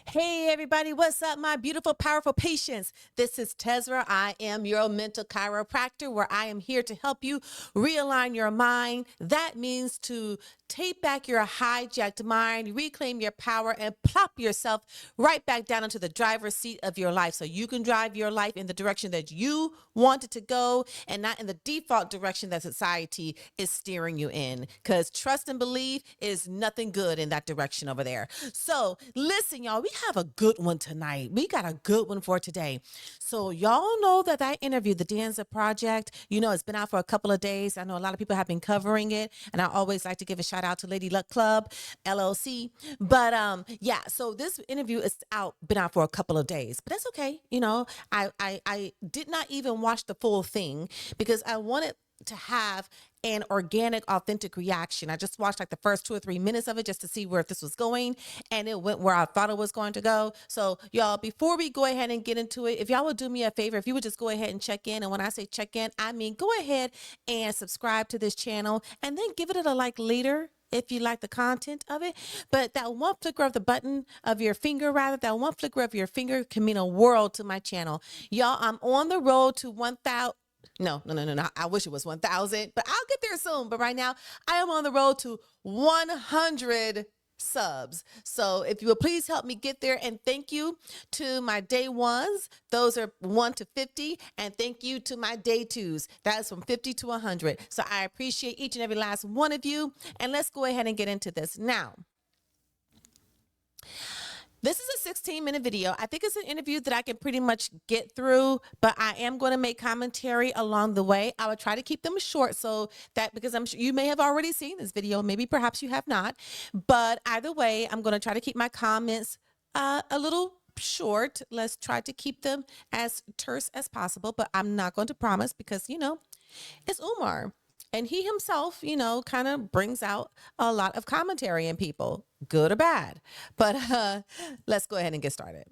Hey everybody, what's up, my beautiful, powerful patients? This is Tezra. I am your mental chiropractor, where I am here to help you realign your mind. That means to take back your hijacked mind, reclaim your power, and plop yourself right back down into the driver's seat of your life so you can drive your life in the direction that you want it to go and not in the default direction that society is steering you in. Because trust and believe is nothing good in that direction over there. So listen, y'all, we have a good one tonight. We got a good one for today. So y'all know that I interviewed the Danza Project. You know, it's been out for a couple of days. I know a lot of people have been covering it, and I always like to give a shout out to Lady Luck Club, LLC. But yeah, so this interview is been out for a couple of days, but that's okay. You know, I did not even watch the full thing because I wanted to have an organic, authentic reaction. I just watched like the first 2 or 3 minutes of it just to see where this was going, and it went where I thought it was going to go. So y'all, before we go ahead and get into it, if y'all would do me a favor, if you would just go ahead and check in, and when I say check in, I mean go ahead and subscribe to this channel and then give it a like later if you like the content of it. But that one flicker of the button of your finger, rather, that one flicker of your finger can mean a world to my channel. Y'all, I'm on the road to 1,000. No. I wish it was 1,000, but I'll get there soon. But right now, I am on the road to 100 subs. So if you will please help me get there, and thank you to my day ones. Those are 1 to 50, and thank you to my day twos. That is from 50 to 100. So I appreciate each and every last one of you. And let's go ahead and get into this now. This is a 16-minute video. I think it's an interview that I can pretty much get through, but I am going to make commentary along the way. I would try to keep them short so that, because I'm sure you may have already seen this video, maybe perhaps you have not, but either way, I'm going to try to keep my comments a little short. Let's try to keep them as terse as possible, but I'm not going to promise because, you know, it's Umar. And he himself, you know, kind of brings out a lot of commentary in people, good or bad. But let's go ahead and get started.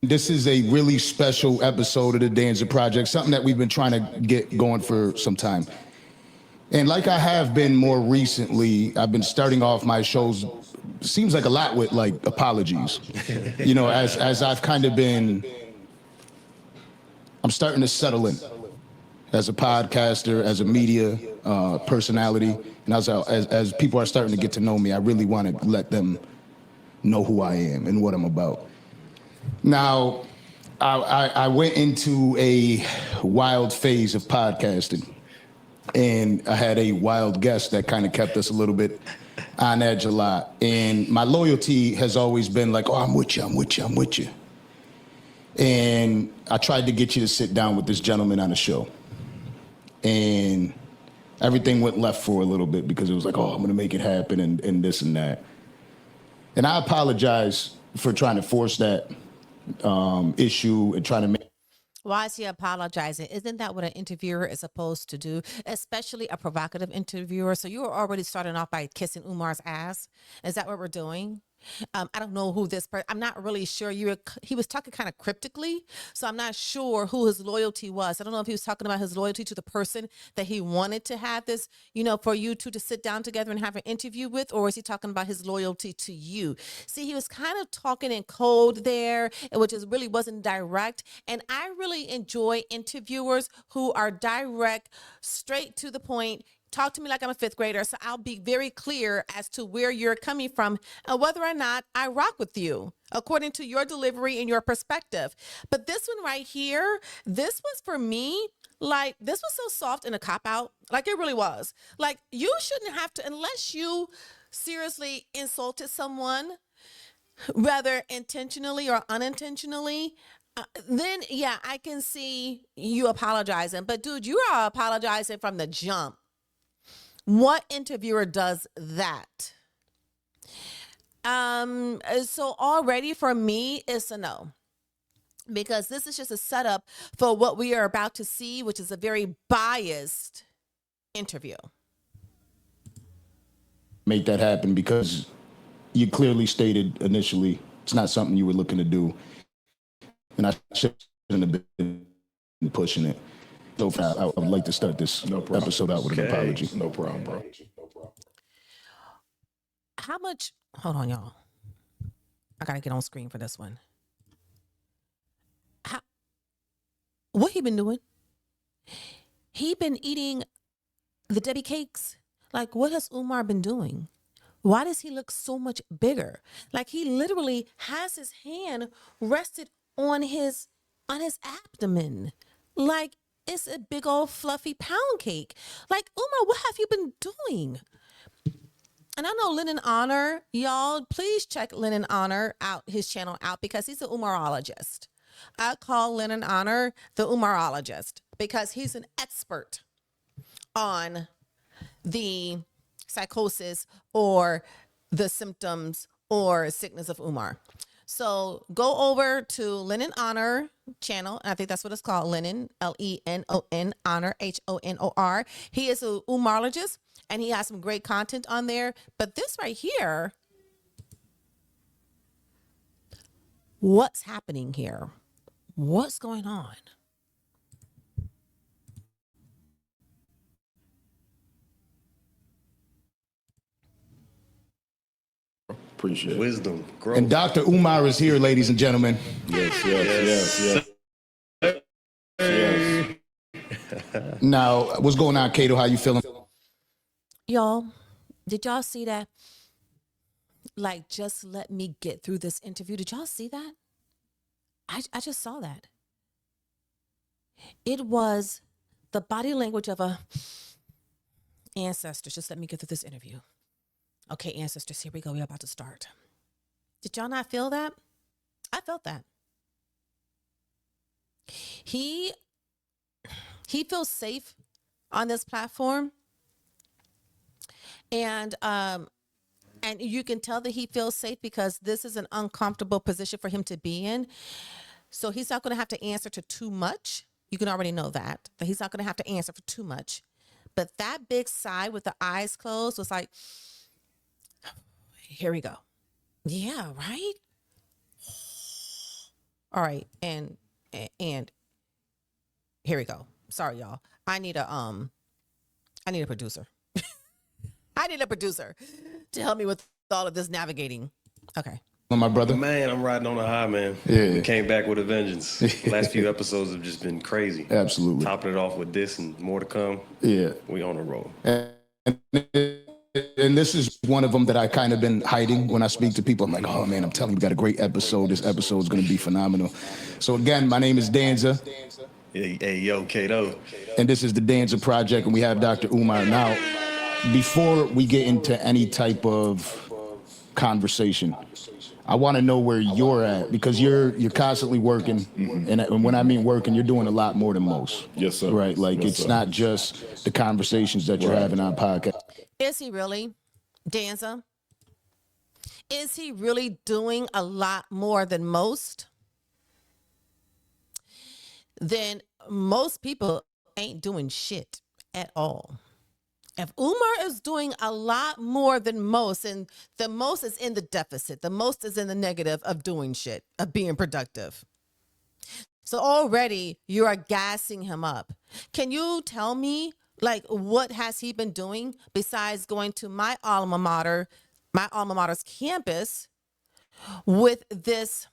This is a really special episode of the Danza Project, something that we've been trying to get going for some time. And like I have been more recently, I've been starting off my shows, seems like a lot with like apologies. You know, as I've kind of been, I'm starting to settle in as a podcaster, as a media personality. And as people are starting to get to know me, I really want to let them know who I am and what I'm about. Now, I went into a wild phase of podcasting, and I had a wild guest that kind of kept us a little bit on edge a lot. And my loyalty has always been like, oh, I'm with you. And I tried to get you to sit down with this gentleman on the show. And everything went left for a little bit because it was like, oh, I'm going to make it happen and this and that. And I apologize for trying to force that issue and trying to make. Why is he apologizing? Isn't that what an interviewer is supposed to do, especially a provocative interviewer? So you were already starting off by kissing Umar's ass. Is that what we're doing? I don't know who this person, I'm not really sure. He was talking kind of cryptically, so I'm not sure who his loyalty was. I don't know if he was talking about his loyalty to the person that he wanted to have this, you know, for you two to sit down together and have an interview with, or is he talking about his loyalty to you? See, he was kind of talking in code there, which really wasn't direct. And I really enjoy interviewers who are direct, straight to the point. Talk to me like I'm a fifth grader, so I'll be very clear as to where you're coming from and whether or not I rock with you according to your delivery and your perspective. But this one right here, this was for me, like, this was so soft and a cop-out. Like, it really was. Like, you shouldn't have to, unless you seriously insulted someone, whether intentionally or unintentionally, then yeah, I can see you apologizing. But dude, you are apologizing from the jump. What interviewer does that? So already for me, it's a no, because this is just a setup for what we are about to see, which is a very biased interview. Make that happen because you clearly stated initially it's not something you were looking to do, and I shouldn't have been pushing it. So I would like to start this episode out with an apology. No problem, bro. How much? Hold on, y'all. I gotta get on screen for this one. What he been doing? He been eating the Debbie cakes. Like, what has Umar been doing? Why does he look so much bigger? Like, he literally has his hand rested on his abdomen. Like, it's a big old fluffy pound cake. Like, Umar, what have you been doing? And I know Lennon Honor, y'all, please check Lennon Honor out, his channel out, because he's an Umarologist. I call Lennon Honor the Umarologist because he's an expert on the psychosis or the symptoms or sickness of Umar. So go over to Lennon Honor channel. I think that's what it's called. Lennon, Lenon, Honor, Honor. He is a Umarologist and he has some great content on there. But this right here, what's happening here? What's going on? Appreciate it. Wisdom, growth. And Dr. Umar is here, ladies and gentlemen. Yes. Now, what's going on, Kato? How you feeling? Y'all, did y'all see that? Like, just let me get through this interview. Did y'all see that? I just saw that. It was the body language of a ancestors. Just let me get through this interview. Okay, ancestors, here we go. We're about to start. Did y'all not feel that? I felt that. He feels safe on this platform. And you can tell that he feels safe because this is an uncomfortable position for him to be in. So he's not going to have to answer to too much. You can already know that he's not going to have to answer for too much. But that big sigh with the eyes closed was like, here we go. Yeah, right? All right. And here we go. Sorry, y'all. I need a producer. I need a producer to help me with all of this navigating. Okay. My brother. Man, I'm riding on a high, man. Yeah. We came back with a vengeance. The last few episodes have just been crazy. Absolutely. Topping it off with this and more to come. Yeah. We on a roll. And this is one of them that I kind of been hiding when I speak to people. I'm like, oh man, I'm telling you, we got a great episode. This episode is going to be phenomenal. So again, my name is Danza. Hey, yo, Kato. And this is the Danza Project, and we have Dr. Umar. Now, before we get into any type of conversation, I want to know where you're at, because you're constantly working, and when I mean working, you're doing a lot more than most. Yes, sir. Right? Like, Yes, it's sir. not just the conversations that you're having on podcast. Is he really, Danza? Is he really doing a lot more than most? Then most people ain't doing shit at all. If Umar is doing a lot more than most, and the most is in the deficit, the most is in the negative of doing shit, of being productive. So already you are gassing him up. Can you tell me, like, what has he been doing besides going to my alma mater's campus with this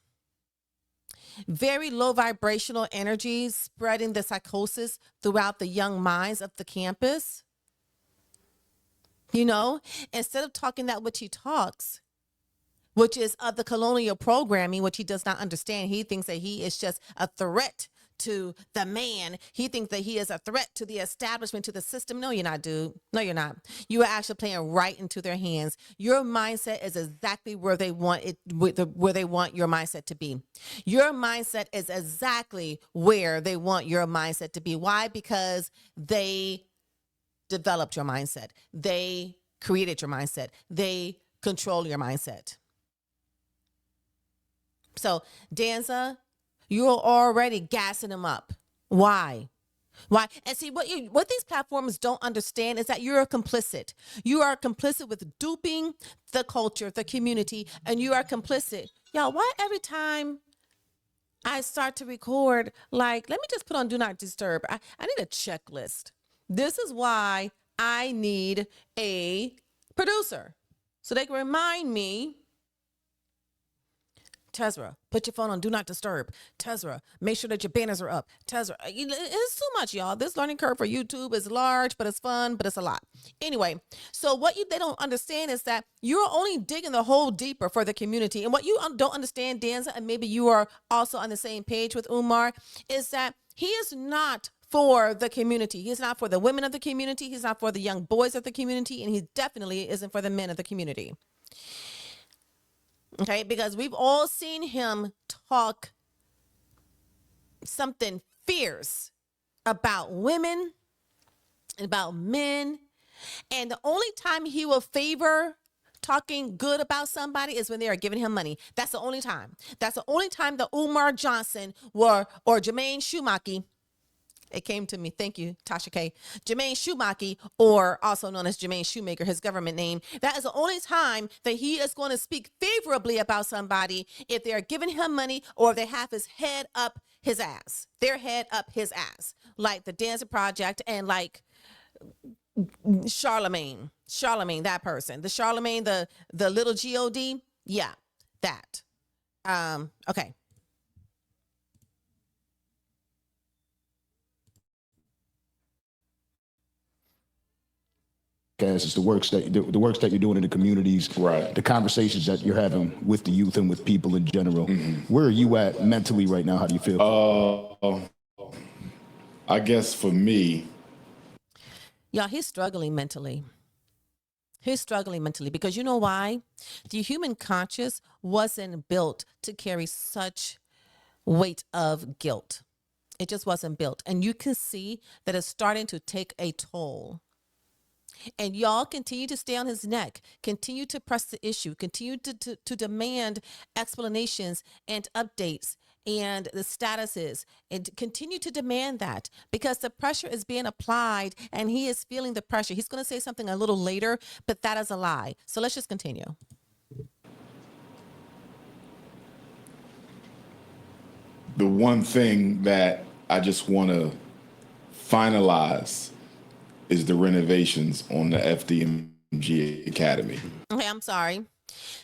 very low vibrational energy spreading the psychosis throughout the young minds of the campus? You know, instead of talking that which he talks, which is of the colonial programming, which he does not understand. He thinks that he is just a threat to the man. He thinks that he is a threat to the establishment, to the system. No, you're not, dude. No, you're not. You are actually playing right into their hands. Your mindset is exactly where they want it, where they want your mindset to be. Your mindset is exactly where they want your mindset to be. Why? Because they developed your mindset. They created your mindset. They control your mindset. So, Danza, you're already gassing them up. Why? And see, what these platforms don't understand is that you're complicit. You are complicit with duping the culture, the community, and you are complicit. Y'all, why every time I start to record, like, let me just put on Do Not Disturb. I need a checklist. This is why I need a producer. So they can remind me, Tezra, put your phone on Do Not Disturb. Tezra, make sure that your banners are up. Tezra, it's too much, y'all. This learning curve for YouTube is large, but it's fun, but it's a lot. Anyway, so what they don't understand is that you're only digging the hole deeper for the community. And what you don't understand, Danza, and maybe you are also on the same page with Umar, is that he is not for the community. He's not for the women of the community. He's not for the young boys of the community. And he definitely isn't for the men of the community. Okay, because we've all seen him talk something fierce about women, about men, and the only time he will favor talking good about somebody is when they are giving him money. That's the only time. That's the only time that Umar Johnson or Jermaine Schumacher, it came to me. Thank you, Tasha K. Jermaine Schumacher, or also known as Jermaine Shoemaker, his government name. That is the only time that he is going to speak favorably about somebody if they are giving him money or if they have his head up his ass. Their head up his ass. Like the Danza Project and like Charlemagne, that person. The Charlemagne, the little G-O-D. Yeah, that. Okay. It's the works that you're doing in the communities, Right. the conversations that you're having with the youth and with people in general. Where are you at mentally right now? How do you feel? I guess for me, Y'all, he's struggling mentally. He's struggling mentally because you know why? The human conscious wasn't built to carry such weight of guilt. It just wasn't built. And you can see that it's starting to take a toll. And y'all continue to stay on his neck, continue to press the issue, continue to demand explanations and updates and the statuses, and continue to demand that because the pressure is being applied and he is feeling the pressure. He's going to say something a little later, but that is a lie. So let's just continue. the one thing that I just want to finalize is the renovations on the FDMG Academy. Okay, I'm sorry.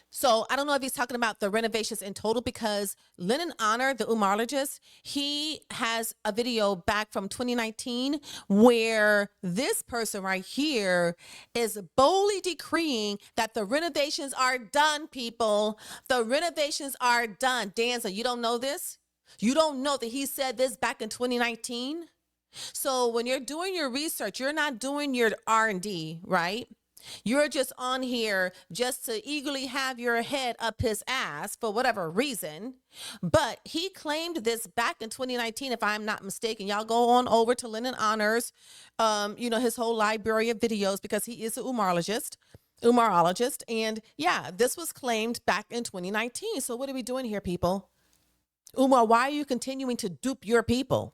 So I don't know if he's talking about the renovations in total because Lennon Honor, the Umarologist, he has a video back from 2019 where this person right here is boldly decreeing that the renovations are done, people. The renovations are done. Danza, you don't know this? You don't know that he said this back in 2019? So when you're doing your research, you're not doing your R&D, right? You're just on here just to eagerly have your head up his ass for whatever reason. But he claimed this back in 2019, if I'm not mistaken. Y'all go on over to Lennon Honors, his whole library of videos because he is an Umarologist. And yeah, this was claimed back in 2019. So what are we doing here, people? Umar, why are you continuing to dupe your people?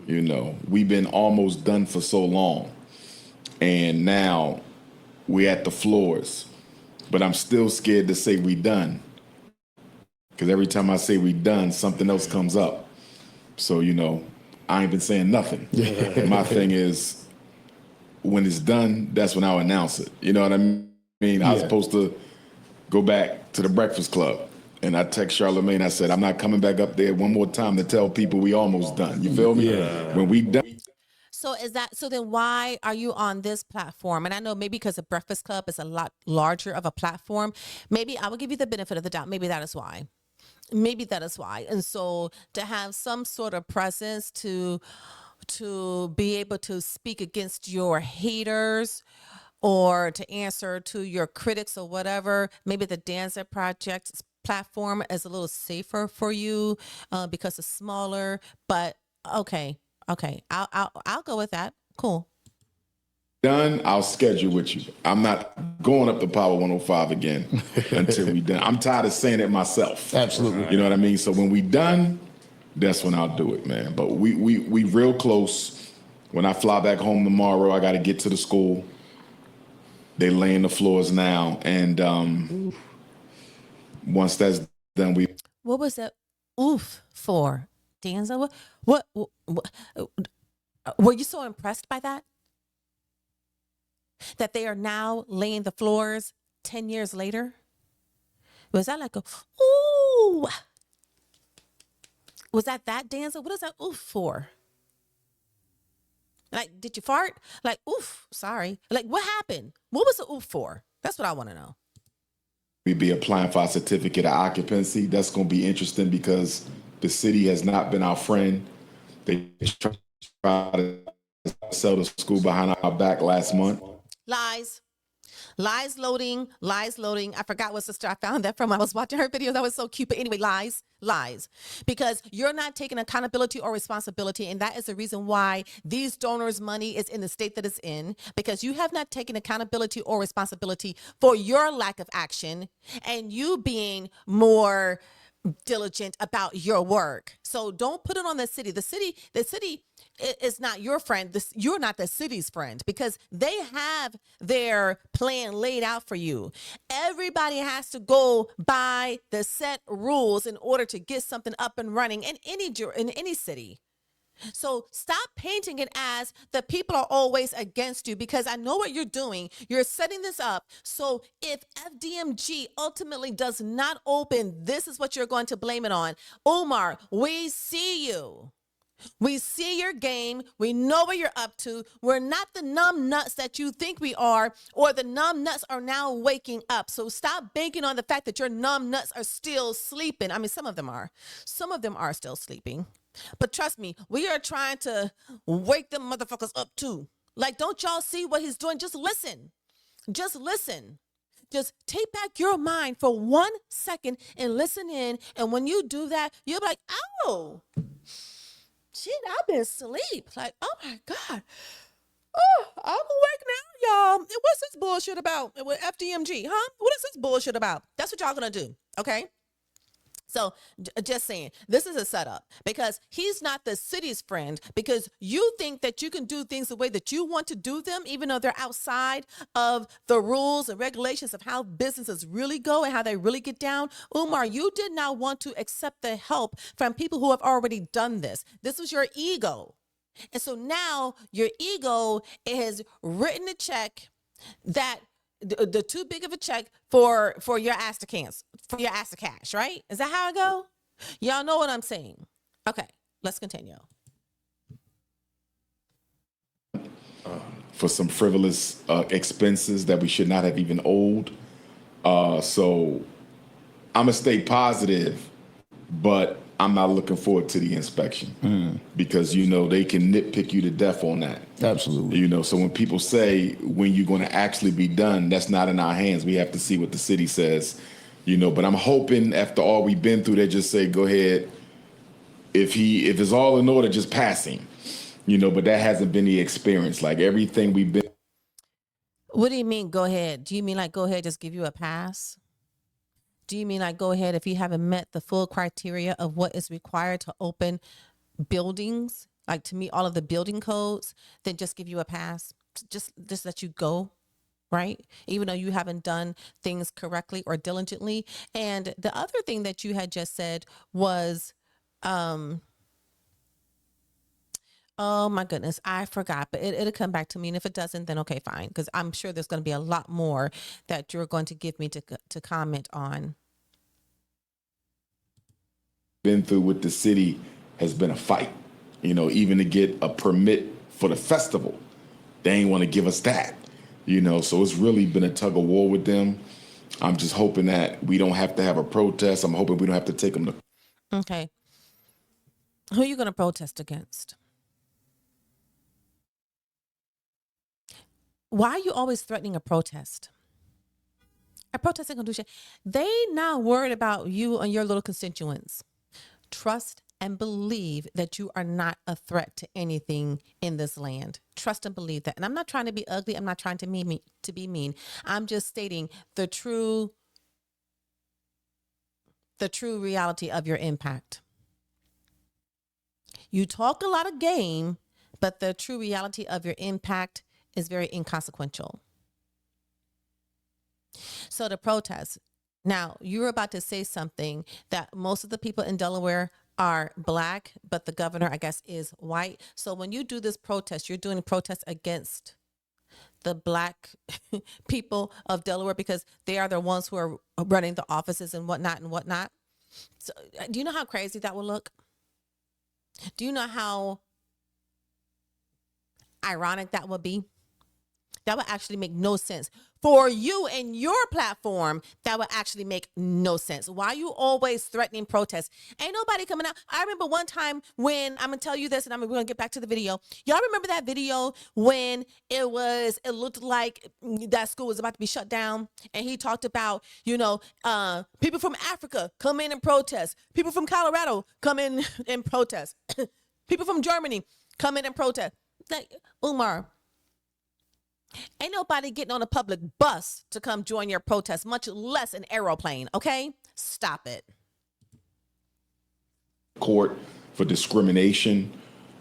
You know, we've been almost done for so long. And now we're at the floors. But I'm still scared to say we done. Because every time I say we done, something else comes up. So, I ain't been saying nothing. My thing is, when it's done, that's when I'll announce it. You know what I mean? I was supposed to go back to the Breakfast Club. And I text Charlemagne, I said, I'm not coming back up there one more time to tell people we almost done. You feel me? Yeah. When we done. So then why are you on this platform? And I know maybe because the Breakfast Club is a lot larger of a platform. Maybe I will give you the benefit of the doubt. Maybe that is why. And so to have some sort of presence to be able to speak against your haters or to answer to your critics or whatever, maybe the Danza Project platform is a little safer for you because it's smaller. But okay, I'll go with that. Cool. Done, I'll schedule with you. I'm not going up to Power 105 again until we done. I'm tired of saying it myself. Absolutely. You know what I mean? So when we done, that's when I'll do it, man. But we real close. When I fly back home tomorrow, I got to get to the school. They laying the floors now, and once that's Then we What was that oof for, Danza? What were you so impressed by that? That they are now laying the floors 10 years later? Was that like a ooh? Was that Danza? What is that oof for? Like, did you fart? Like, oof, sorry. Like, what happened? What was the oof for? That's what I want to know. be applying for our certificate of occupancy. That's going to be interesting because the city has not been our friend. They tried to sell the school behind our back last month. Lies. Lies loading, lies loading. I forgot what sister I found that from. I was watching her video. That was so cute. But anyway, lies. Because you're not taking accountability or responsibility. And that is the reason why these donors' money is in the state that it's in. Because you have not taken accountability or responsibility for your lack of action and you being more diligent about your work. So don't put it on the city. The city is not your friend. You're not the city's friend because they have their plan laid out for you. Everybody has to go by the set rules in order to get something up and running in any city. So stop painting it as the people are always against you because I know what you're doing. You're setting this up. So if FDMG ultimately does not open, this is what you're going to blame it on. Umar, we see you. We see your game. We know what you're up to. We're not the numb nuts that you think we are, or the numb nuts are now waking up. So stop banking on the fact that your numb nuts are still sleeping. I mean, some of them are. Some of them are still sleeping. But trust me, we are trying to wake them motherfuckers up too. Like, don't y'all see what he's doing? Just listen. Just listen. Just take back your mind for 1 second and listen in. And when you do that, you'll be like, oh, shit, I've been asleep. Like, oh my God. Oh, I'm awake now, y'all. And what's this bullshit about with FDMG, huh? What is this bullshit about? That's what y'all gonna do, okay? So just saying, this is a setup because he's not the city's friend because you think that you can do things the way that you want to do them, even though they're outside of the rules and regulations of how businesses really go and how they really get down. Umar, you did not want to accept the help from people who have already done this. This was your ego. And so now your ego has written a check that the too big of a check for your ass to cancel, for your ass to cash, right? Is that how I go? Y'all know what I'm saying. Okay, let's continue. For some frivolous expenses that we should not have even owed. So I'm gonna stay positive, but I'm not looking forward to the inspection because, you know, they can nitpick you to death on that. Absolutely. You know, so when people say when you're going to actually be done, that's not in our hands. We have to see what the city says, you know, but I'm hoping after all we've been through, they just say, go ahead. If it's all in order, just passing, you know, but that hasn't been the experience. Like everything we've been. What do you mean, go ahead? Do you mean like go ahead, just give you a pass? Do you mean like go ahead if you haven't met the full criteria of what is required to open buildings, like to meet all of the building codes, then just give you a pass? Just let you go, right? Even though you haven't done things correctly or diligently. And the other thing that you had just said was, oh my goodness, I forgot, but it'll come back to me. And if it doesn't, then okay, fine. Because I'm sure there's going to be a lot more that you're going to give me to comment on. Been through with the city has been a fight, you know, even to get a permit for the festival. They ain't want to give us that, you know, so it's really been a tug of war with them. I'm just hoping that we don't have to have a protest. I'm hoping we don't have to take them to. Okay. Who are you going to protest against? Why are you always threatening a protest? A protest ain't gonna do shit. They not worried about you and your little constituents. Trust and believe that you are not a threat to anything in this land. Trust and believe that. And I'm not trying to be ugly. I'm not trying to be mean. I'm just stating the true reality of your impact. You talk a lot of game, but the true reality of your impact is very inconsequential. So the protest, Now, you're about to say something that most of the people in Delaware are black, but the governor, I guess, is white. So when you do this protest, you're doing a protest against the black people of Delaware because they are the ones who are running the offices and whatnot and whatnot. So do you know how crazy that will look? Do you know how ironic that would be? That would actually make no sense. For you and your platform, that would actually make no sense. Why are you always threatening protests? Ain't nobody coming out. I remember one time when, I'm going to tell you this and we're going to get back to the video. Y'all remember that video when it looked like that school was about to be shut down? And he talked about, people from Africa come in and protest. People from Colorado come in and protest. People from Germany come in and protest. Like, Umar, ain't nobody getting on a public bus to come join your protest, much less an aeroplane, okay? Stop it. Court for discrimination.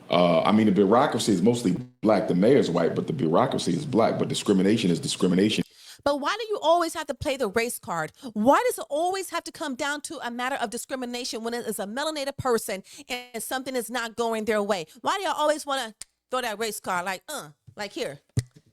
The bureaucracy is mostly black. The mayor's white, but the bureaucracy is black. But discrimination is discrimination. But why do you always have to play the race card? Why does it always have to come down to a matter of discrimination when it is a melanated person and something is not going their way? Why do y'all always want to throw that race card like here?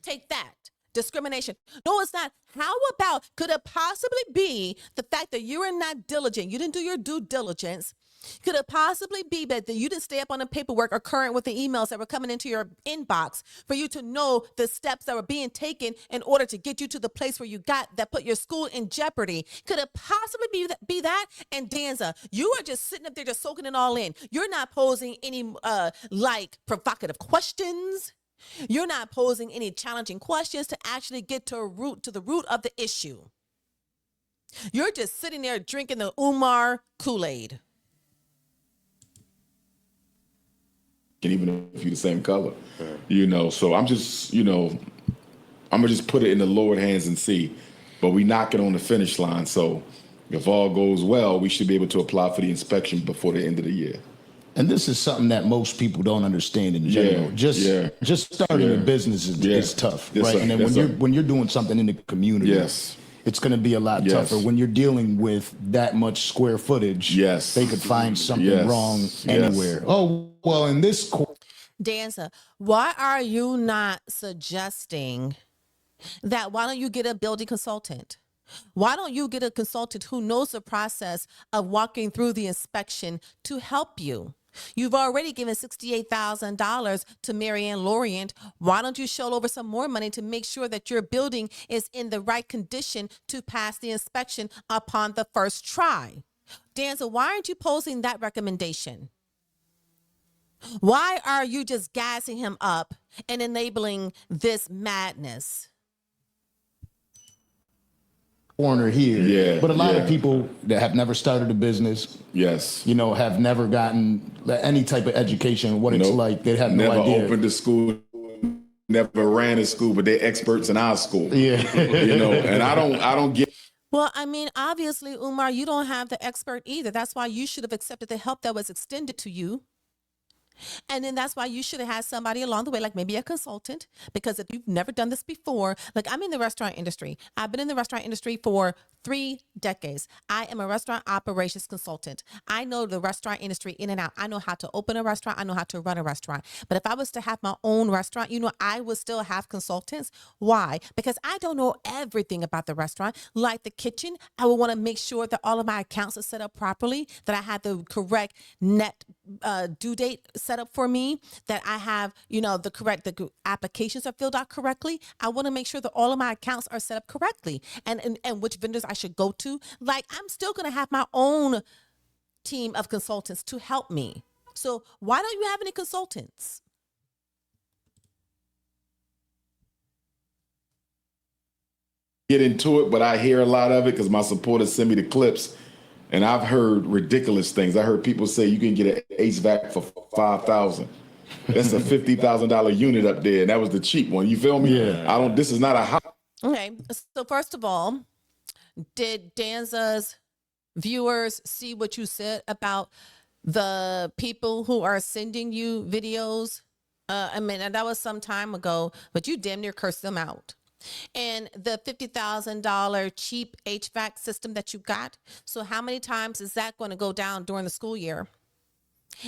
Take that. Discrimination. No, it's not. How about, could it possibly be the fact that you are not diligent? You didn't do your due diligence. Could it possibly be that you didn't stay up on the paperwork or current with the emails that were coming into your inbox for you to know the steps that were being taken in order to get you to the place where you got that put your school in jeopardy? Could it possibly be that? And Danza, you are just sitting up there just soaking it all in. You're not posing any provocative questions. You're not posing any challenging questions to actually get to the root of the issue. You're just sitting there drinking the Umar Kool-Aid. And even if you're the same color, so I'm just, I'm gonna just put it in the Lord's hands and see. But we knock it on the finish line. So if all goes well, we should be able to apply for the inspection before the end of the year. And this is something that most people don't understand in general. Just starting a business is tough, right? And then when you're doing something in the community, it's going to be a lot tougher. When you're dealing with that much square footage, they could find something wrong anywhere. Oh, well, in this Danza, why are you not suggesting that? Why don't you get a building consultant? Why don't you get a consultant who knows the process of walking through the inspection to help you? You've already given $68,000 to Marianne Lorient. Why don't you show over some more money to make sure that your building is in the right condition to pass the inspection upon the first try? Danza, why aren't you posing that recommendation? Why are you just gassing him up and enabling this madness? Corner here, but a lot of people that have never started a business, have never gotten any type of education, what it's like, they have no idea. Never opened a school, never ran a school, but they're experts in our school. And I don't get. Well, obviously, Umar, you don't have the expert either. That's why you should have accepted the help that was extended to you. And then that's why you should have had somebody along the way, like maybe a consultant, because if you've never done this before, like I'm in the restaurant industry. I've been in the restaurant industry for 3 decades. I am a restaurant operations consultant. I know the restaurant industry in and out. I know how to open a restaurant. I know how to run a restaurant. But if I was to have my own restaurant, I would still have consultants. Why? Because I don't know everything about the restaurant. Like the kitchen, I would want to make sure that all of my accounts are set up properly, that I have the correct net due date set up for me, that I have, the applications are filled out correctly. I want to make sure that all of my accounts are set up correctly and which vendors I should go to. Like, I'm still going to have my own team of consultants to help me. So why don't you have any consultants? Get into it, but I hear a lot of it because my supporters send me the clips. And I've heard ridiculous things. I heard people say you can get an HVAC for $5,000. That's a $50,000 unit up there, and that was the cheap one. You feel me? Yeah. This is not a house. Okay. So first of all, did Danza's viewers see what you said about the people who are sending you videos? And that was some time ago, but you damn near cursed them out. And the $50,000 cheap HVAC system that you got, so how many times is that going to go down during the school year?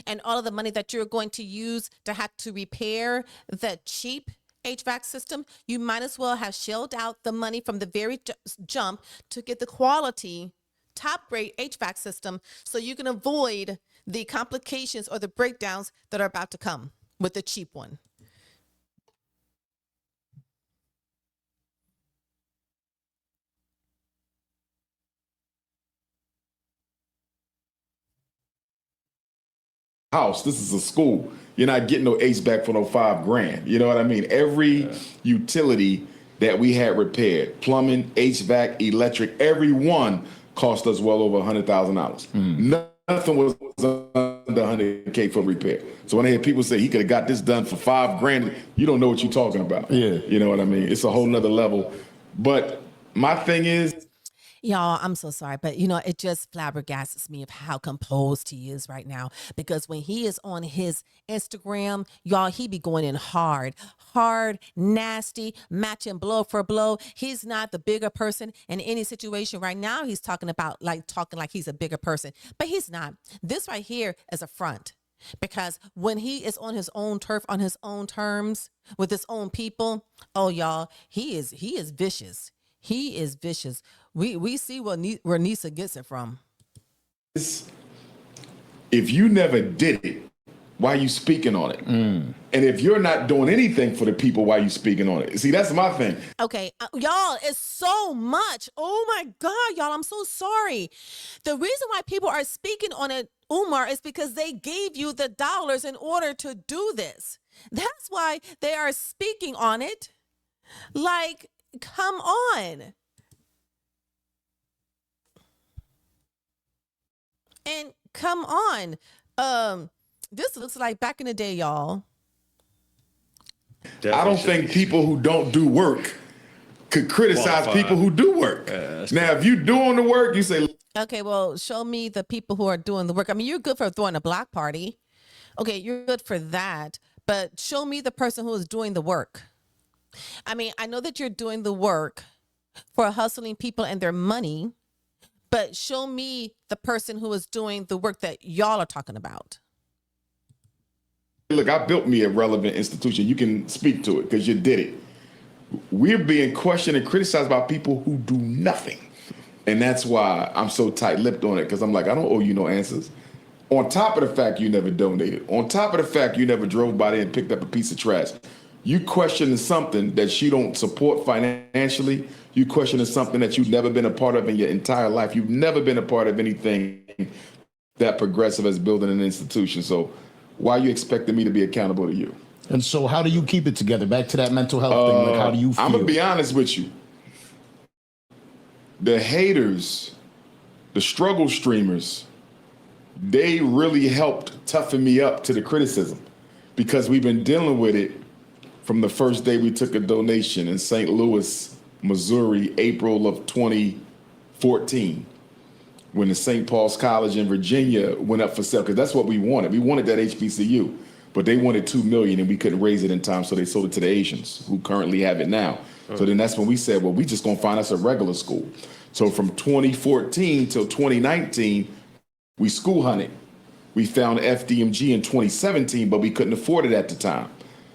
And all of the money that you're going to use to have to repair the cheap HVAC system, you might as well have shelled out the money from the very jump to get the quality top grade HVAC system so you can avoid the complications or the breakdowns that are about to come with the cheap one. House. This is a school. You're not getting no HVAC for no $5,000. You know what I mean? Every utility that we had repaired, plumbing, HVAC, electric, every one cost us well over $100,000. Nothing was under $100K for repair. So when I hear people say he could have got this done for $5,000, you don't know what you're talking about. Yeah. You know what I mean? It's a whole nother level. But my thing is, Y'all, I'm so sorry, but you know, it just flabbergasts me of how composed he is right now. Because when he is on his Instagram, y'all, he be going in hard, nasty, matching blow for blow. He's not the bigger person in any situation right now. He's talking like he's a bigger person, but he's not. This right here is a front. Because when he is on his own turf, on his own terms, with his own people, oh y'all, he is vicious. He is vicious. We see where Nisa gets it from. if you never did it, why are you speaking on it? And if you're not doing anything for the people, why are you speaking on it? See, that's my thing. Okay, y'all, it's so much. Oh my God, y'all, I'm so sorry. The reason why people are speaking on it, Umar, is because they gave you the dollars in order to do this. That's why they are speaking on it. Like, come on. And come on. This looks like back in the day, y'all. I don't think people who don't do work could criticize people who do work. Now, if you're doing the work, you say, okay, well, show me the people who are doing the work. I mean, you're good for throwing a block party. Okay, you're good for that. But show me the person who is doing the work. I mean, I know that you're doing the work for hustling people and their money, but show me the person who is doing the work that y'all are talking about. look, I built me a relevant institution. You can speak to it because you did it. We're being questioned and criticized by people who do nothing. And that's why I'm so tight-lipped on it, because I'm like, I don't owe you no answers. On top of the fact you never donated, on top of the fact you never drove by there and picked up a piece of trash, you questioning something that you don't support financially, you questioning something that you've never been a part of in your entire life. You've never been a part of anything that progressive as building an institution. So why are you expecting me to be accountable to you? And so how do you keep it together? Back to that mental health thing, like how do you feel? I'm going to be honest with you. The haters, the struggle streamers, they really helped toughen me up to the criticism, because we've been dealing with it from the first day we took a donation in St. Louis, Missouri, April of 2014, when the St. Paul's College in Virginia went up for sale, because that's what we wanted. We wanted that HBCU, but they wanted $2 million and we couldn't raise it in time, so they sold it to the Asians, who currently have it now. So then that's when we said, well, we just gonna find us a regular school. So from 2014 till 2019, we school hunted. We found FDMG in 2017, but we couldn't afford it at the time.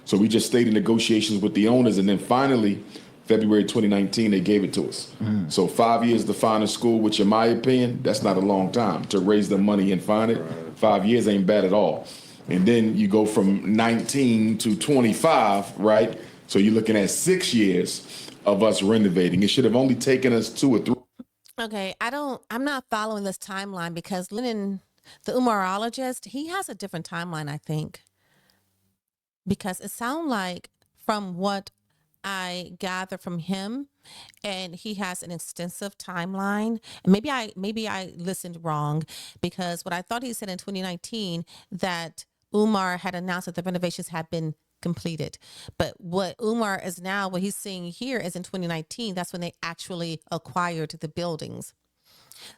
So we just stayed in negotiations with the owners, and then finally, February 2019, they gave it to us. So 5 years to find a school, which in my opinion, that's not a long time to raise the money and find it. 5 years ain't bad at all. And then you go from 19 to 25, right? So you're looking at 6 years of us renovating. It should have only taken us 2 or 3. Okay, I'm not following this timeline, because Lennon, the Umarologist, he has a different timeline, I think. Because it sounds like, from what I gather from him, and he has an extensive timeline. Maybe I listened wrong, because what I thought he said in 2019 that Umar had announced that the renovations had been completed. But what Umar is now, what he's seeing here is in 2019, that's when they actually acquired the buildings.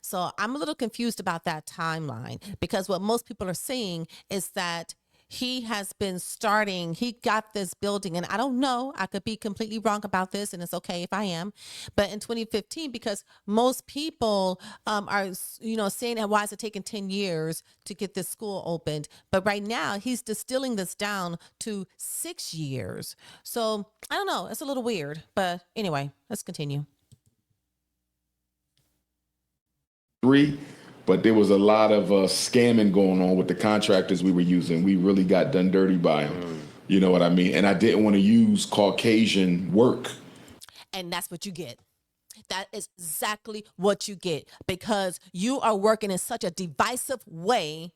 So I'm a little confused about that timeline, because what most people are saying is that he has been starting, he got this building, and I don't know, I could be completely wrong about this, and it's okay if I am, but in 2015, because most people are, saying why is it taking 10 years to get this school opened? But right now, he's distilling this down to 6 years. So I don't know, it's a little weird, but anyway, let's continue. 3, but there was a lot of scamming going on with the contractors we were using. We really got done dirty by them. You know what I mean? And I didn't want to use Caucasian work. And that's what you get. That is exactly what you get, because you are working in such a divisive way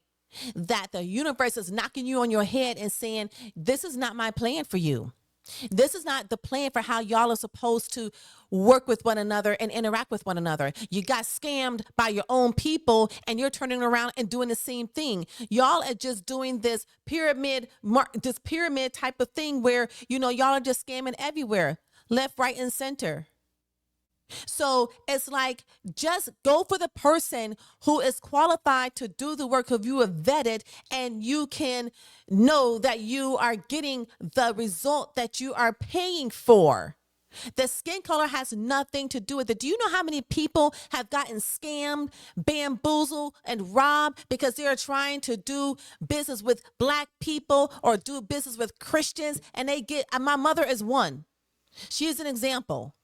that the universe is knocking you on your head and saying, this is not my plan for you. This is not the plan for how y'all are supposed to work with one another and interact with one another. You got scammed by your own people, and you're turning around and doing the same thing. Y'all are just doing this pyramid type of thing where, y'all are just scamming everywhere, left, right, and center. So it's like, just go for the person who is qualified to do the work, of you have vetted, and you can know that you are getting the result that you are paying for. The skin color has nothing to do with it. Do you know how many people have gotten scammed, bamboozled, and robbed because they are trying to do business with Black people or do business with Christians, and my mother is one. She is an example.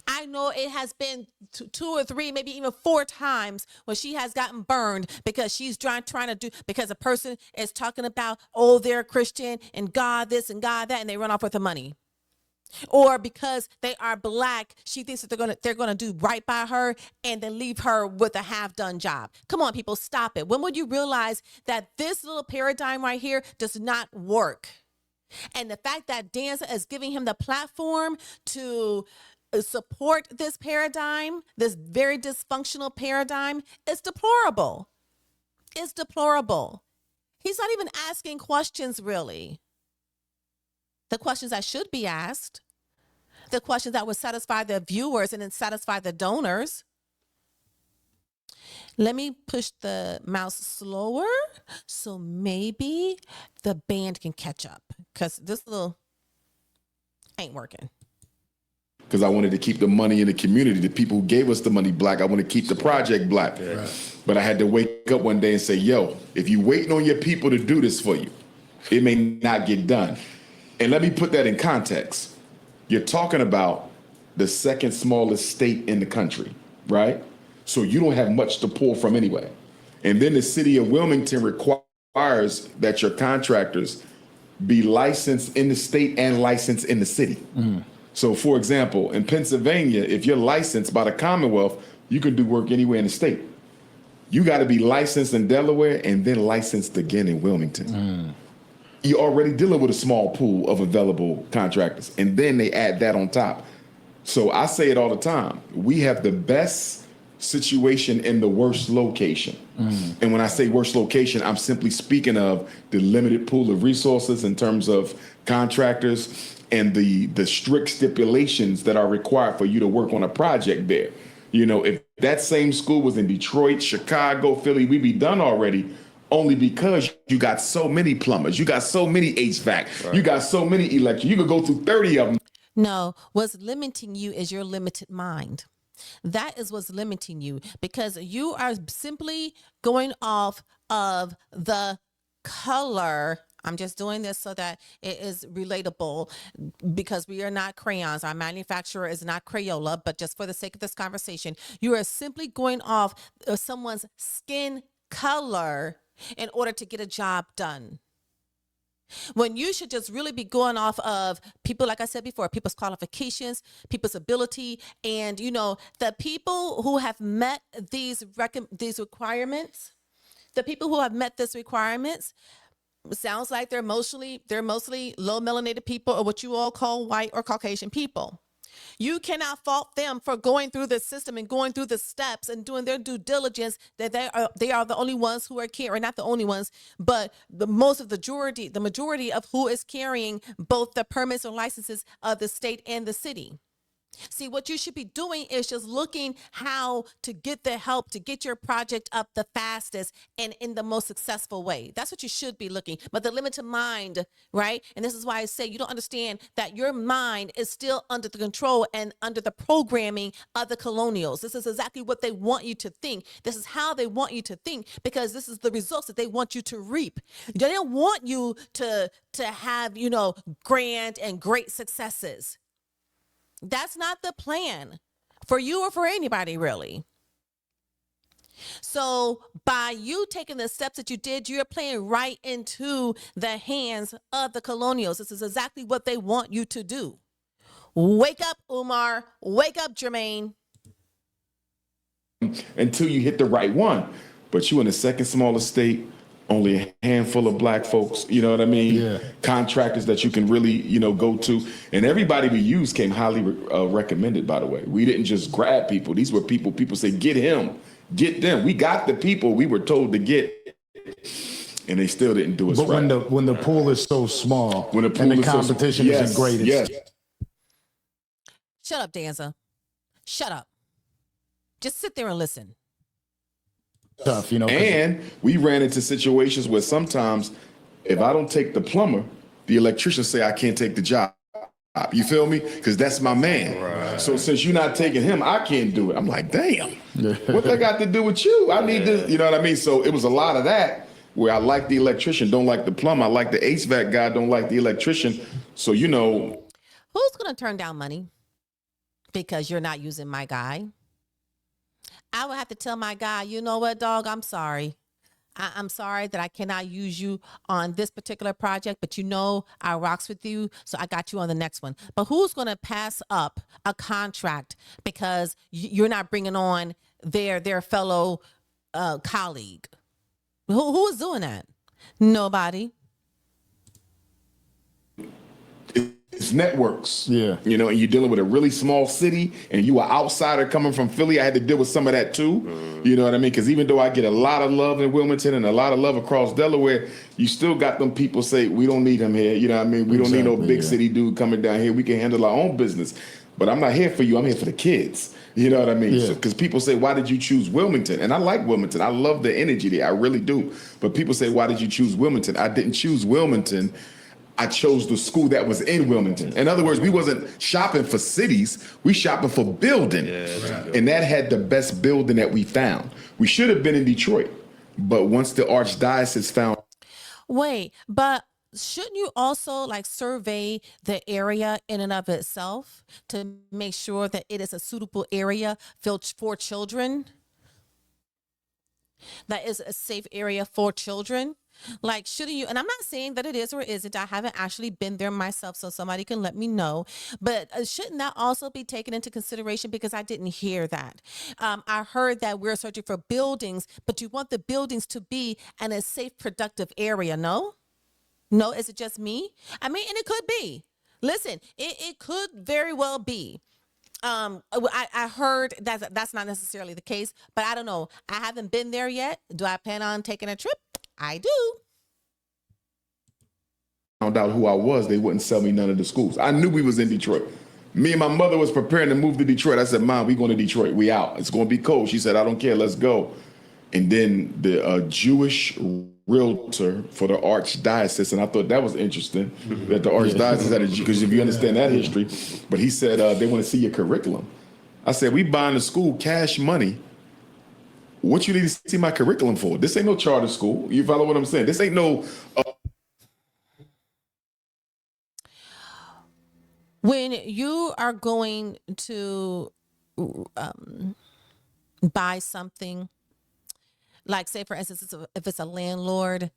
I know it has been 2 or 3, maybe even 4 times when she has gotten burned because she's trying to do, because a person is talking about, oh, they're Christian and God this and God that, and they run off with the money. Or because they are Black, she thinks that they're gonna do right by her and then leave her with a half-done job. Come on, people, stop it. When would you realize that this little paradigm right here does not work? And the fact that Danza is giving him the platform to support this paradigm, this very dysfunctional paradigm, is deplorable. It's deplorable. He's not even asking questions, really. The questions that should be asked, the questions that would satisfy the viewers and then satisfy the donors. Let me push the mouse slower so maybe the band can catch up, because this little ain't working. Because I wanted to keep the money in the community. The people who gave us the money Black. I want to keep the project Black. Right. But I had to wake up one day and say, yo, if you're waiting on your people to do this for you, it may not get done. And let me put that in context. You're talking about the second smallest state in the country, right? So you don't have much to pull from anyway. And then the city of Wilmington requires that your contractors be licensed in the state and licensed in the city. Mm. So, for example, in Pennsylvania, if you're licensed by the Commonwealth, you can do work anywhere in the state. You got to be licensed in Delaware and then licensed again in Wilmington. Mm. You're already dealing with a small pool of available contractors, and then they add that on top. So I say it all the time. We have the best situation in the worst location. Mm. And when I say worst location, I'm simply speaking of the limited pool of resources in terms of contractors and the strict stipulations that are required for you to work on a project there. If that same school was in Detroit, Chicago, Philly, we'd be done already, only because you got so many plumbers, you got so many HVAC, right. You got so many electric, you could go through 30 of them. No, what's limiting you is your limited mind. That is what's limiting you, because you are simply going off of the color. I'm just doing this so that it is relatable, because we are not crayons. Our manufacturer is not Crayola, but just for the sake of this conversation, you are simply going off of someone's skin color in order to get a job done. When you should just really be going off of people, like I said before, people's qualifications, people's ability, and the people who have met these requirements, the people who have met these requirements, sounds like they're mostly low melanated people, or what you all call white or Caucasian people. You cannot fault them for going through the system and going through the steps and doing their due diligence, that they are the only ones who are carrying, not the only ones, but the majority of who is carrying both the permits or licenses of the state and the city. See, what you should be doing is just looking how to get the help to get your project up the fastest and in the most successful way. That's what you should be looking. But the limited mind, right? And this is why I say you don't understand that your mind is still under the control and under the programming of the colonials. This is exactly what they want you to think. This is how they want you to think, because this is the results that they want you to reap. They don't want you to have, grand and great successes. That's not the plan for you or for anybody, really. So by you taking the steps that you did, you're playing right into the hands of the colonials. This is exactly what they want you to do. Wake up, Umar. Wake up, Jermaine. Until you hit the right one. But you in the second smallest state, only a handful of black folks, you know what I mean? Yeah. Contractors that you can really, go to. And everybody we used came highly recommended, by the way. We didn't just grab people. These were people say, get him, get them. We got the people we were told to get, and they still didn't do us But right. when the pool is so small, When the pool and the is so competition yes, isn't greatest. yes. Shut up, Danza. Shut up. Just sit there and listen. Tough, And we ran into situations where sometimes if I don't take the plumber, the electrician say I can't take the job. You feel me? Because that's my man. Right. So since you're not taking him, I can't do it. I'm like, damn, what that got to do with you? I need this, you know what I mean? So it was a lot of that where I like the electrician, don't like the plumber. I like the HVAC guy, don't like the electrician. So, who's going to turn down money because you're not using my guy? I would have to tell my guy, you know what, dog, I'm sorry. I'm sorry that I cannot use you on this particular project, but I rocks with you, so I got you on the next one. But who's going to pass up a contract because you're not bringing on their fellow colleague? Who is doing that? Nobody. It's networks. Yeah. And you're dealing with a really small city and you are outsider coming from Philly. I had to deal with some of that too. You know what I mean? Because even though I get a lot of love in Wilmington and a lot of love across Delaware, you still got them people say, we don't need him here. You know what I mean? We don't need no big city dude coming down here. We can handle our own business. But I'm not here for you. I'm here for the kids. You know what I mean? Yeah. Because people say, why did you choose Wilmington? And I like Wilmington. I love the energy there. I really do. But people say, why did you choose Wilmington? I didn't choose Wilmington. I chose the school that was in Wilmington. In other words, we wasn't shopping for cities, we shopping for building. And that had the best building that we found. We should have been in Detroit, but once the Archdiocese found. Wait, but shouldn't you also survey the area in and of itself to make sure that it is a suitable area for children? That is a safe area for children? Shouldn't you? And I'm not saying that it is or isn't. I haven't actually been there myself, so somebody can let me know. But shouldn't that also be taken into consideration? Because I didn't hear that. I heard that we're searching for buildings, but you want the buildings to be in a safe, productive area, no? No, is it just me? I mean, and it could be. Listen, it could very well be. I heard that's not necessarily the case, but I don't know. I haven't been there yet. Do I plan on taking a trip? I do. Found out who I was, they wouldn't sell me none of the schools. I knew we was in Detroit. Me and my mother was preparing to move to Detroit. I said, Mom, we going to Detroit. We out. It's going to be cold. She said, I don't care. Let's go. And then the Jewish realtor for the Archdiocese, and I thought that was interesting that the Archdiocese had a Jew, because if you understand that history, but he said they want to see your curriculum. I said, we buying the school cash money. What you need to see my curriculum for? This ain't no charter school. You follow what I'm saying? This ain't no. When you are going to buy something, say for instance, if it's a landlord,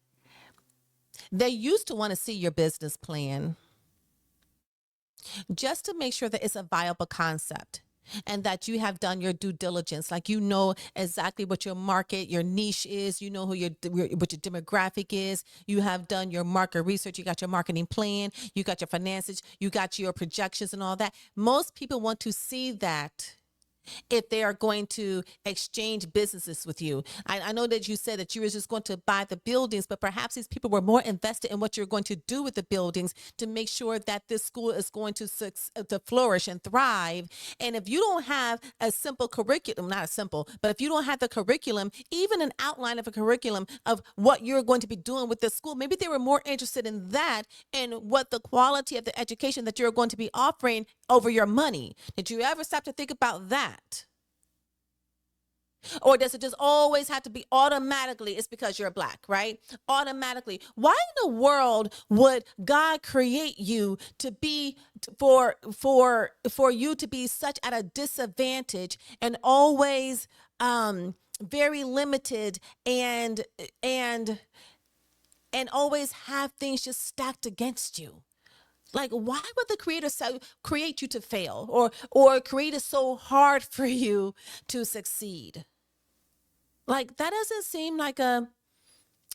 they used to want to see your business plan just to make sure that it's a viable concept. And that you have done your due diligence, exactly what your market, your niche is. You know what your demographic is. You have done your market research. You got your marketing plan. You got your finances. You got your projections and all that. Most people want to see that if they are going to exchange businesses with you. I know that you said that you were just going to buy the buildings, but perhaps these people were more invested in what you're going to do with the buildings to make sure that this school is going to flourish and thrive. And if you don't have a simple curriculum, not a simple, but if you don't have the curriculum, even an outline of a curriculum of what you're going to be doing with the school, maybe they were more interested in that and what the quality of the education that you're going to be offering over your money. Did you ever stop to think about that? Or does it just always have to be automatically? It's because you're black, right? Automatically. Why in the world would God create you to be for you to be such at a disadvantage and always very limited and always have things just stacked against you? Like, why would the creator create you to fail or create it so hard for you to succeed? Like, that doesn't seem like a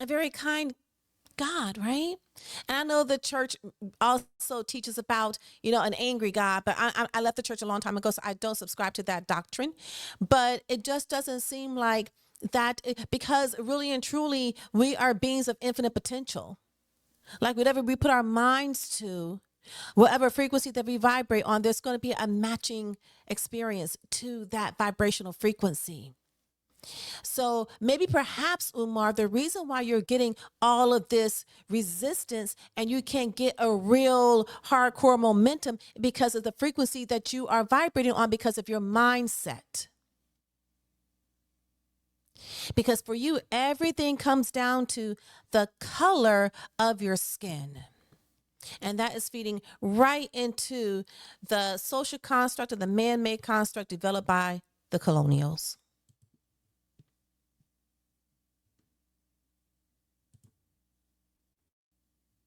very kind God, right? And I know the church also teaches about, an angry God, but I left the church a long time ago, so I don't subscribe to that doctrine. But it just doesn't seem like that, because really and truly, we are beings of infinite potential. Like, whatever we put our minds to, whatever frequency that we vibrate on, there's going to be a matching experience to that vibrational frequency. So maybe perhaps, Umar, the reason why you're getting all of this resistance and you can't get a real hardcore momentum because of the frequency that you are vibrating on, because of your mindset. Because for you, everything comes down to the color of your skin. And that is feeding right into the social construct of the man-made construct developed by the colonials.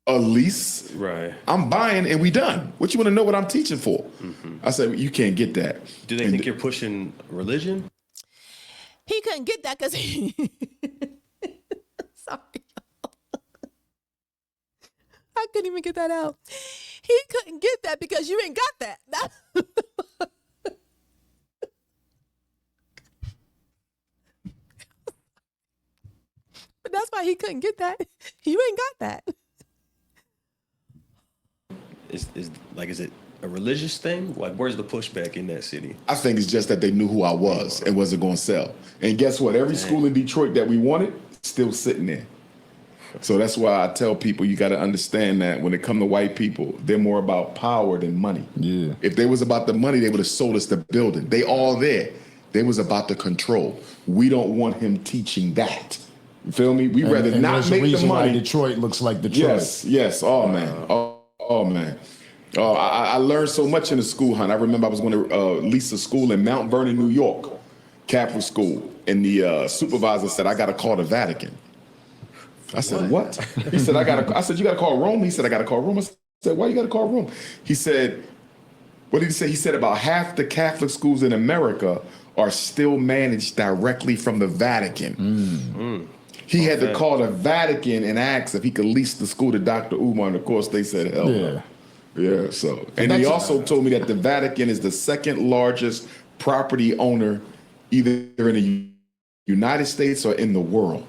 A lease, Right. I'm buying and we done. What you want to know what I'm teaching for? I said, you can't get that. Do they think you're pushing religion? He couldn't get that because he... Sorry. I couldn't even get that out. He couldn't get that because you ain't got that. But that's why he couldn't get that. You ain't got that. Is it a religious thing? Like, where's the pushback in that city? I think it's just that they knew who I was and wasn't going to sell. And guess what? Every school in Detroit that we wanted, still sitting there. So that's why I tell people, you got to understand that when it comes to white people, they're more about power than money. Yeah. If they was about the money, they would have sold us the building. They all there. They was about the control. We don't want him teaching that. You feel me? We rather and not there's make a reason the money. why Detroit looks like Detroit. Yes. Oh, man. Oh, man. Oh, I learned so much in the school hunt. I remember I was going to lease a school in Mount Vernon, New York, Catholic school. And the supervisor said, I got to call the Vatican. I said, what? He said, I said, you got to call Rome? He said, I got to call Rome. I said, why you got to call Rome? He said, what did he say? He said about half the Catholic schools in America are still managed directly from the Vatican. He had to call the Vatican and ask if he could lease the school to Dr. Umar. And of course, they said, hell no. Yeah, so. And he also told me that the Vatican is the second largest property owner either in the United States or in the world.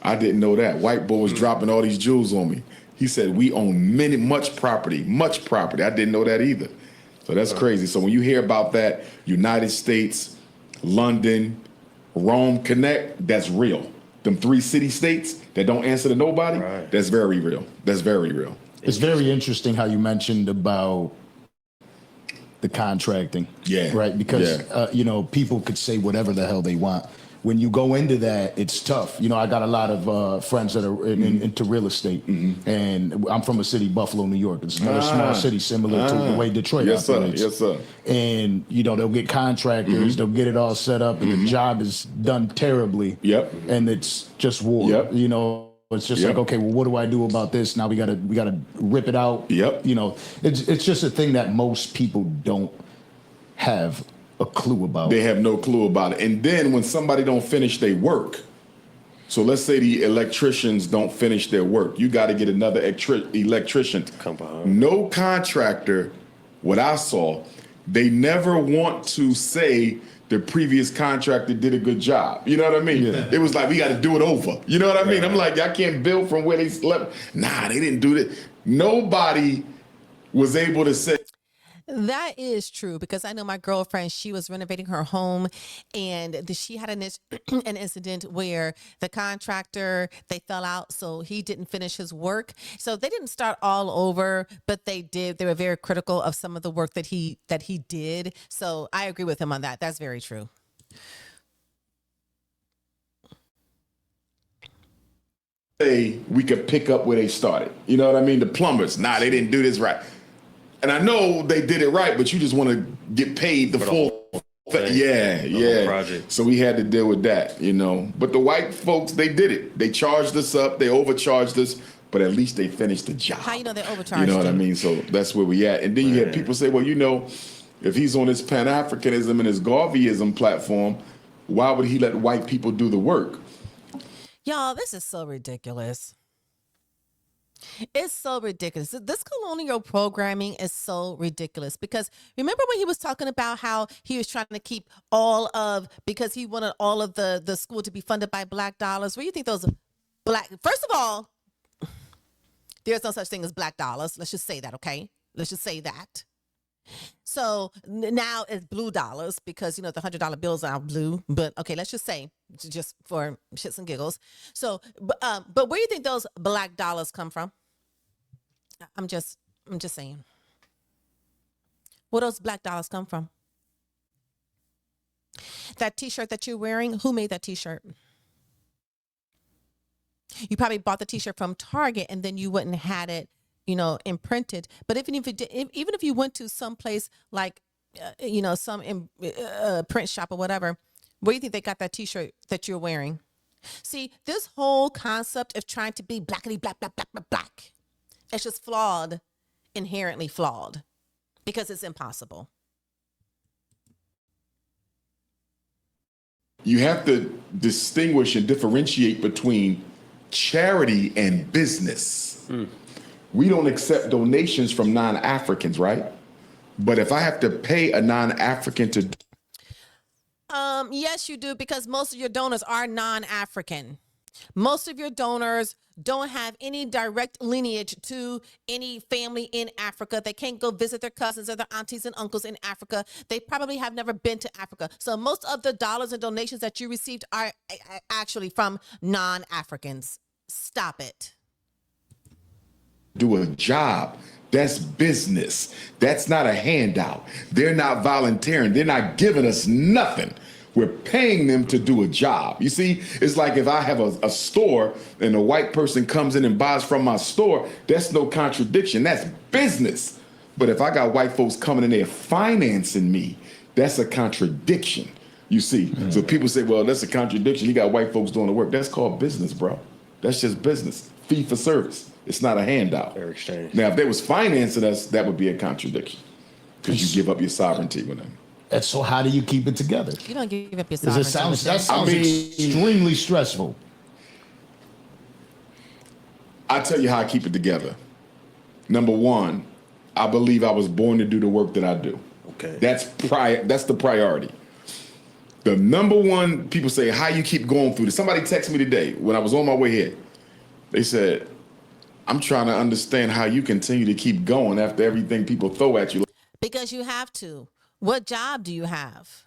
I didn't know that. White boy was dropping all these jewels on me. He said, we own much property. I didn't know that either. So that's crazy. So when you hear about that, United States, London, Rome connect, that's real. Them 3 city-states that don't answer to nobody, that's very real. That's very real. It's very interesting how you mentioned about the contracting. Yeah. Right? Because, people could say whatever the hell they want. When you go into that, it's tough. I got a lot of friends that are into real estate. And I'm from a city, Buffalo, New York. It's another small city similar to the way Detroit operates. Yes, sir. And, they'll get contractors. They'll get it all set up. And the job is done terribly. Yep. And it's just war. Yep. It's just like, okay, well, what do I do about this? Now we gotta rip it out. Yep. It's just a thing that most people don't have a clue about. They have no clue about it. And then when somebody don't finish their work, so let's say the electricians don't finish their work, you got to get another electrician. Come behind. No contractor, what I saw, they never want to say the previous contractor did a good job. You know what I mean? Yeah. It was like, we got to do it over. You know what I mean? I'm like, I can't build from where they slept. Nah, they didn't do that. Nobody was able to say. That is true, because I know my girlfriend, she was renovating her home, and she had an incident where the contractor, they fell out, so he didn't finish his work. So they didn't start all over, but they did. They were very critical of some of the work that he did. So I agree with him on that. That's very true. Say we could pick up where they started. You know what I mean? The plumbers, nah, they didn't do this right. And I know they did it right, but you just want to get paid the full thing. Yeah. Project. So we had to deal with that, you know. But the white folks, they did it. They charged us up. They overcharged us, but at least they finished the job. How you know they overcharged You know what I him? mean? So that's where we at. And then you had people say, well, you know, if he's on his Pan-Africanism and his Garveyism platform, why would he let white people do the work? Y'all, this is so ridiculous. It's so ridiculous. This colonial programming is so ridiculous, because remember when he was talking about how he was trying to keep because he wanted all of the school to be funded by black dollars. Where do you think those first of all, there's no such thing as black dollars. Let's just say that, okay? Let's just say that. So now it's blue dollars, because, you know, the $100 bills are blue, but okay, let's just say, just for shits and giggles. So, but where do you think those black dollars come from? I'm just saying. Where those black dollars come from? That t-shirt that you're wearing, who made that t-shirt? You probably bought the t-shirt from Target, and then you wouldn't had it, you know, imprinted. But even if you went to some place like, you know, some print shop or whatever, where do you think they got that t-shirt that you're wearing? See, this whole concept of trying to be blackity black, black, black, black, black, it's just flawed, inherently flawed, because it's impossible. You have to distinguish and differentiate between charity and business. We don't accept donations from non-Africans, right? But if I have to pay a non-African to... Yes, you do, because most of your donors are non-African. Most of your donors don't have any direct lineage to any family in Africa. They can't go visit their cousins or their aunties and uncles in Africa. They probably have never been to Africa. So most of the dollars and donations that you received are actually from non-Africans. Stop it. Do a job. That's business. That's not a handout. They're not volunteering. They're not giving us nothing. We're paying them to do a job. You see, it's like if I have a store and a white person comes in and buys from my store, that's no contradiction. That's business. But if I got white folks coming in there financing me, that's a contradiction. You see, so people say, well, that's a contradiction. You got white folks doing the work. That's called business, bro. That's just business. Fee for service. It's not a handout. Fair exchange. Now, if they was financing us, that would be a contradiction, because you give up your sovereignty with them. And so how do you keep it together? You don't give up your Because sovereignty. that sounds extremely stressful. I tell you how I keep it together. Number one, I believe I was born to do the work that I do. Okay. That's the priority. The number one, people say, how you keep going through this. Somebody texted me today when I was on my way here. They said, I'm trying to understand how you continue to keep going after everything people throw at you. Because you have to. What job do you have?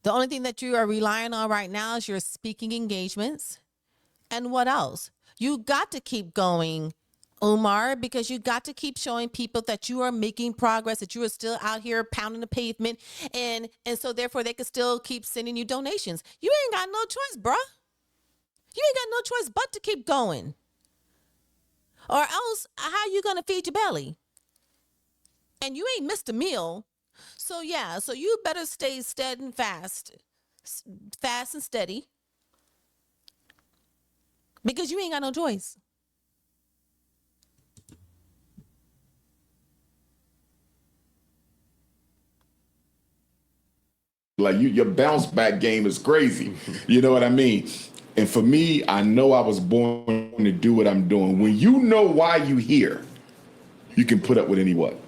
The only thing that you are relying on right now is your speaking engagements. And what else? You got to keep going, Umar, because you got to keep showing people that you are making progress, that you are still out here pounding the pavement. And so therefore they can still keep sending you donations. You ain't got no choice, bruh. You ain't got no choice but to keep going. Or else, how you going to feed your belly? And you ain't missed a meal. So yeah, so you better stay steady and fast and steady, because you ain't got no choice. Like your bounce back game is crazy. You know what I mean? And for me, I know I was born to do what I'm doing. When you know why you here, you can put up with any what.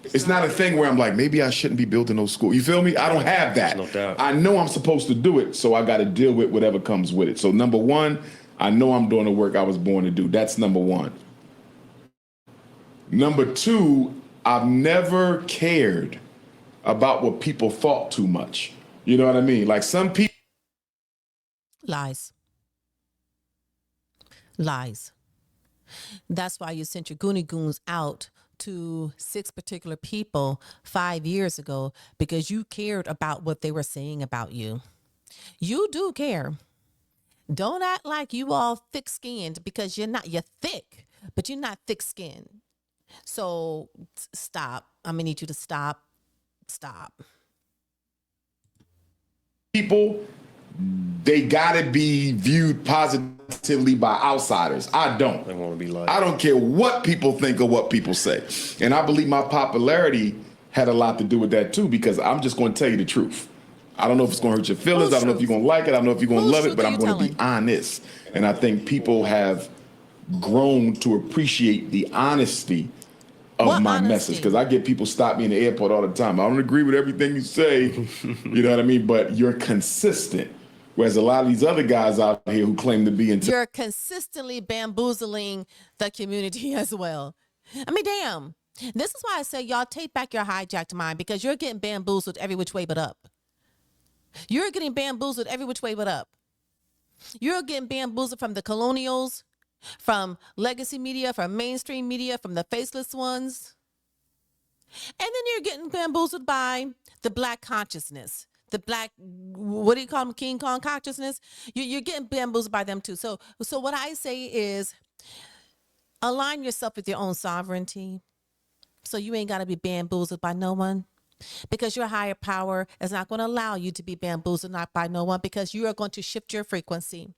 It's not a thing where I'm like, maybe I shouldn't be building no school. You feel me? I don't have that. No doubt. I know I'm supposed to do it, so I got to deal with whatever comes with it. So number one, I know I'm doing the work I was born to do. That's number one. Number two, I've never cared about what people thought too much. You know what I mean? Like some people. Lies. Lies. That's why you sent your Goonie Goons out to 6 particular people 5 years ago, because you cared about what they were saying about you. You do care. Don't act like you all thick-skinned, because you're not. You're thick, but you're not thick-skinned. So stop. I'm gonna need you to stop. Stop. People, they gotta be viewed positively by outsiders. I don't. They want to be like. I don't care what people think or what people say. And I believe my popularity had a lot to do with that too, because I'm just going to tell you the truth. I don't know if it's going to hurt your feelings. I don't know if you're going to like it. I don't know if you're going to love it, but I'm going to be honest. And I think people have grown to appreciate the honesty of my message, because I get people stop me in the airport all the time. I don't agree with everything you say, you know what I mean? But you're consistent. Whereas a lot of these other guys out here who claim to be into. You're consistently bamboozling the community as well. I mean, damn. This is why I say y'all take back your hijacked mind, because you're getting bamboozled every which way but up. You're getting bamboozled every which way but up. You're getting bamboozled from the colonials, from legacy media, from mainstream media, from the faceless ones. And then you're getting bamboozled by the black consciousness, the black, what do you call them, King Kong consciousness? You're getting bamboozled by them too. So what I say is align yourself with your own sovereignty, so you ain't got to be bamboozled by no one. Because your higher power is not going to allow you to be bamboozled not by no one, because you are going to shift your frequency.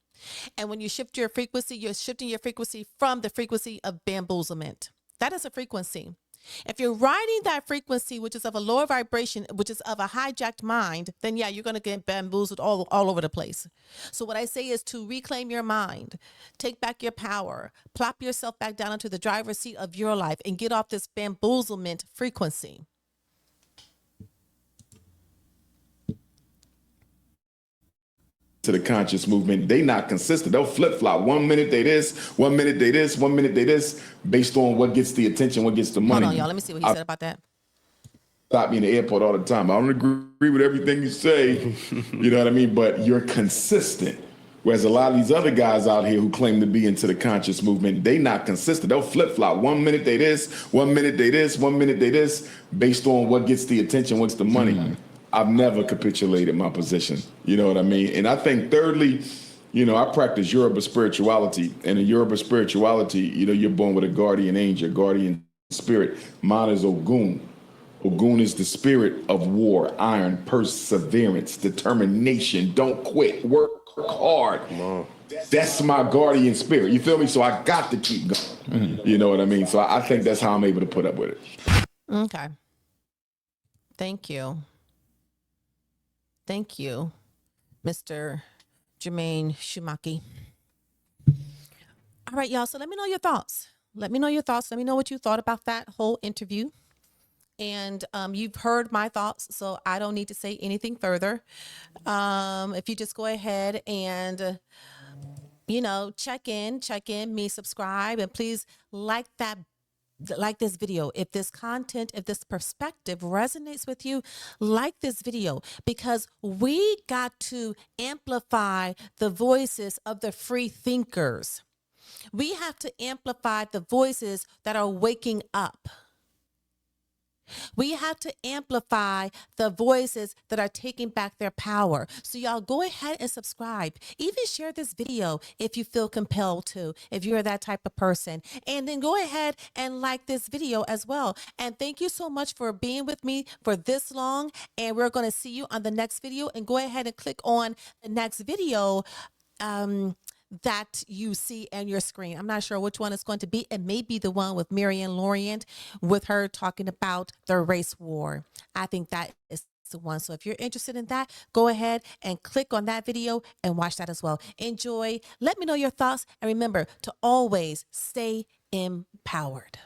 And when you shift your frequency, you're shifting your frequency from the frequency of bamboozlement. That is a frequency. If you're riding that frequency, which is of a lower vibration, which is of a hijacked mind, then yeah, you're going to get bamboozled all over the place. So what I say is to reclaim your mind, take back your power, plop yourself back down into the driver's seat of your life, and get off this bamboozlement frequency. To the conscious movement, they not consistent. They'll flip-flop. 1 minute they this, 1 minute they this, 1 minute they this, based on what gets the attention, what gets the money. Hold on, y'all. Let me see what he said about that. Stop me in the airport all the time. I don't agree with everything you say, you know what I mean? But you're consistent. Whereas a lot of these other guys out here who claim to be into the conscious movement, they not consistent. They'll flip-flop. 1 minute they this, 1 minute they this, 1 minute they this, based on what gets the attention, what's the money. Mm-hmm. I've never capitulated my position. You know what I mean? And I think thirdly, you know, I practice Yoruba spirituality. And in Yoruba spirituality, you know, you're born with a guardian angel, guardian spirit. Mine is Ogun. Ogun is the spirit of war, iron, perseverance, determination. Don't quit, work hard. That's my guardian spirit. You feel me? So I got to keep going. Mm-hmm. You know what I mean? So I think that's how I'm able to put up with it. Okay. Thank you. Thank you, Mr. Jermaine Shumaki. All right, y'all. So let me know your thoughts. Let me know your thoughts. Let me know what you thought about that whole interview. And you've heard my thoughts, so I don't need to say anything further. If you just go ahead and, you know, check in me, subscribe, and please like this video. If this content, if this perspective resonates with you, like this video, because we got to amplify the voices of the free thinkers. We have to amplify the voices that are waking up. We have to amplify the voices that are taking back their power. So y'all go ahead and subscribe. Even share this video if you feel compelled to, if you're that type of person. And then go ahead and like this video as well. And thank you so much for being with me for this long. And we're going to see you on the next video. And go ahead and click on the next video that you see on your screen. I'm not sure which one it's going to be. It may be the one with Marianne Lorient, with her talking about the race war. I think that is the one. So if you're interested in that, go ahead and click on that video and watch that as well. Enjoy. Let me know your thoughts. And remember to always stay empowered.